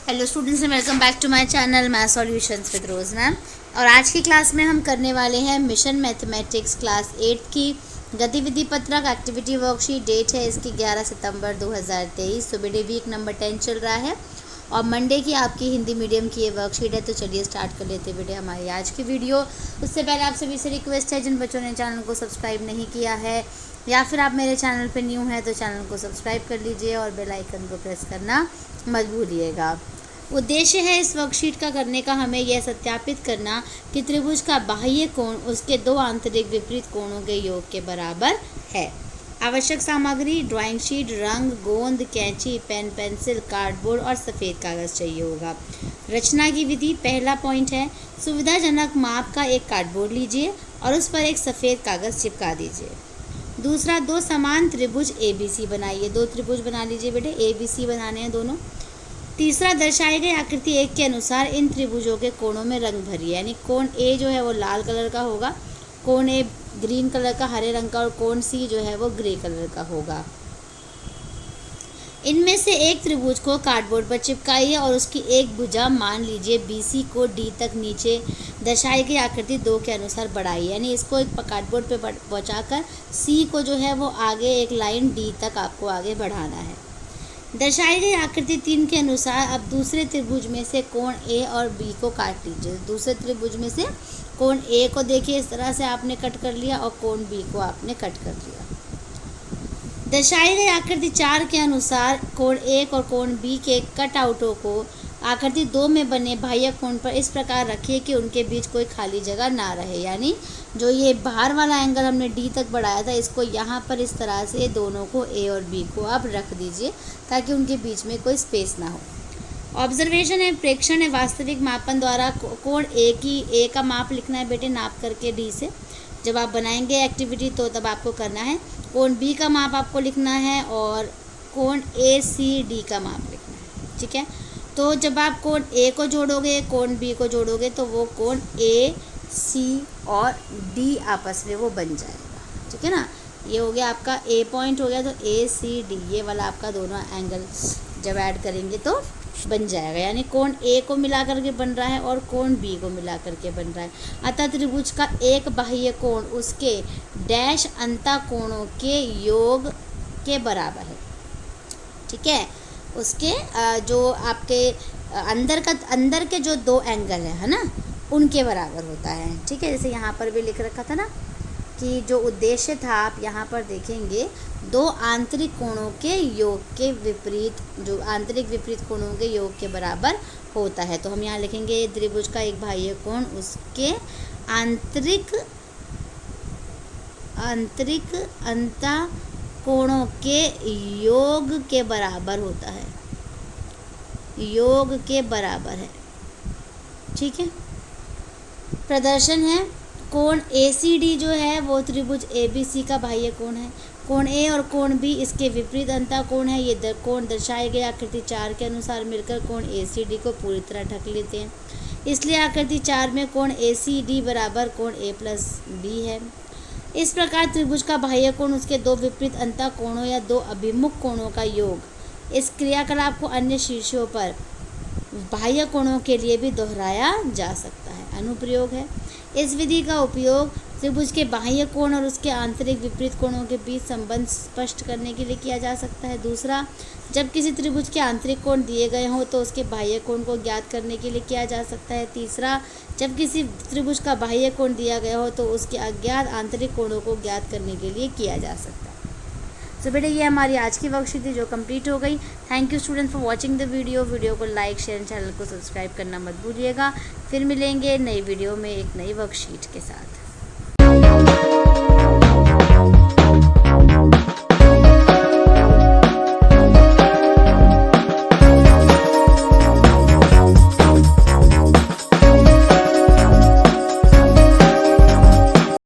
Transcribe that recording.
Hello students, welcome back to my channel Math Solutions with Rose ma'am. और आज की class में हम करने वाले हैं मिशन मैथमेटिक्स क्लास 8 की गतिविधि पत्रक एक्टिविटी वर्कशीट। डेट है इसकी 11 सितंबर 2023। सुबह डे वीक नंबर 10 चल रहा है और मंडे की आपकी हिंदी मीडियम की ये वर्कशीट है। तो चलिए स्टार्ट कर लेते बेटे हमारी आज की वीडियो। उससे पहले आप सभी से रिक्वेस्ट है, जिन बच्चों ने चैनल को सब्सक्राइब नहीं किया है या फिर आप मेरे चैनल पर न्यू हैं तो चैनल को सब्सक्राइब कर लीजिए और बेल आइकन को प्रेस करना मत भूलिएगा। उद्देश्य है इस वर्कशीट का करने का हमें यह सत्यापित करना कि त्रिभुज का बाह्य कोण उसके दो आंतरिक विपरीत कोणों के योग के बराबर है। आवश्यक सामग्री ड्राइंग शीट, रंग, गोंद, कैंची, पेन, पेंसिल, कार्डबोर्ड और सफ़ेद कागज़ चाहिए होगा। रचना की विधि, पहला पॉइंट है सुविधाजनक माप का एक कार्डबोर्ड लीजिए और उस पर एक सफ़ेद कागज़ चिपका दीजिए। दूसरा, दो समान त्रिभुज ABC बनाइए। दो त्रिभुज बना लीजिए बेटे, ABC बनाने हैं दोनों। तीसरा, दर्शाई गई आकृति 1 के अनुसार इन त्रिभुजों के कोणों में रंग भरिए, यानी कोण A जो है वो लाल कलर का होगा, कोण A ग्रीन कलर का हरे रंग का और कोण C जो है वो ग्रे कलर का होगा। इनमें से एक त्रिभुज को कार्डबोर्ड पर चिपकाइए और उसकी एक भुजा मान लीजिए BC को D तक नीचे दर्शाई गई आकृति 2 के अनुसार बढ़ाइए, यानी इसको एक कार्डबोर्ड पे पहुँचाकर C को जो है वो आगे एक लाइन D तक आपको आगे बढ़ाना है। दर्शाई गई आकृति 3 के अनुसार अब दूसरे त्रिभुज में से कोण A और B को काट लीजिए। दूसरे त्रिभुज में से कोण A को देखिए इस तरह से आपने कट कर लिया और कोण B को आपने कट कर लिया। दर्शाई गई आकृति 4 के अनुसार कोण 1 और कोण B के कट आउटों को आकृति 2 में बने बाह्य कोण पर इस प्रकार रखिए कि उनके बीच कोई खाली जगह ना रहे, यानी जो ये बाहर वाला एंगल हमने D तक बढ़ाया था इसको यहाँ पर इस तरह से दोनों को A और B को आप रख दीजिए ताकि उनके बीच में कोई स्पेस ना हो। ऑब्जर्वेशन है, प्रेक्षण है, वास्तविक मापन द्वारा कोण A का माप लिखना है बेटे नाप करके D से। जब आप बनाएंगे एक्टिविटी तो तब आपको करना है। कोण B का माप आपको लिखना है और कोण ACD का माप लिखना है, ठीक है। तो जब आप कोण A को जोड़ोगे कोण B को जोड़ोगे तो वो कोण AC और D आपस में वो बन जाएगा, ठीक है ना। ये हो गया आपका A पॉइंट हो गया, तो ACD ये वाला आपका दोनों एंगल जब ऐड करेंगे तो बन जाएगा, यानी कोण A को मिला करके बन रहा है और कोण B को मिला करके बन रहा है। अतः त्रिभुज का एक बाह्य कोण उसके डैश अंतःकोणों के योग के बराबर है, ठीक है। उसके जो आपके अंदर के जो दो एंगल है ना उनके बराबर होता है, ठीक है। जैसे यहाँ पर भी लिख रखा था ना कि जो उद्देश्य था आप यहाँ पर देखेंगे दो आंतरिक कोणों के योग के विपरीत, जो आंतरिक विपरीत कोणों के योग के बराबर होता है। तो हम यहाँ लिखेंगे त्रिभुज का एक बाह्य कोण उसके आंतरिक अंतःकोणों के योग के बराबर होता है, योग के बराबर है, ठीक है। प्रदर्शन है, कोण ACD जो है वो त्रिभुज ABC का बाह्य कोण है। कोण A और कोण B इसके विपरीत अंतःकोण है। ये कोण दर्शाए गए आकृति 4 के अनुसार मिलकर कोण ACD को पूरी तरह ढक लेते हैं, इसलिए आकृति 4 में कोण ACD बराबर कोण A प्लस B है। इस प्रकार त्रिभुज का बाह्य कोण उसके दो विपरीत अंतःकोणों या दो अभिमुख कोणों का योग। इस क्रियाकलाप को अन्य शीर्षों पर बाह्य कोणों के लिए भी दोहराया जा सकता है। अनुप्रयोग है, इस विधि का उपयोग त्रिभुज के बाह्य कोण और उसके आंतरिक विपरीत कोणों के बीच संबंध स्पष्ट करने के लिए किया जा सकता है। दूसरा, जब किसी त्रिभुज के आंतरिक कोण दिए गए हों तो उसके बाह्य कोण को ज्ञात करने के लिए किया जा सकता है। तीसरा, जब किसी त्रिभुज का बाह्य कोण दिया गया हो तो उसके अज्ञात आंतरिक कोणों को ज्ञात करने के लिए किया जा सकता है। तो बेटे ये हमारी आज की वर्कशीट थी जो कंप्लीट हो गई। Thank you student for watching the video को लाइक शेयर, चैनल को सब्सक्राइब करना मत भूलिएगा। फिर मिलेंगे नई वीडियो में एक नई वर्कशीट के साथ।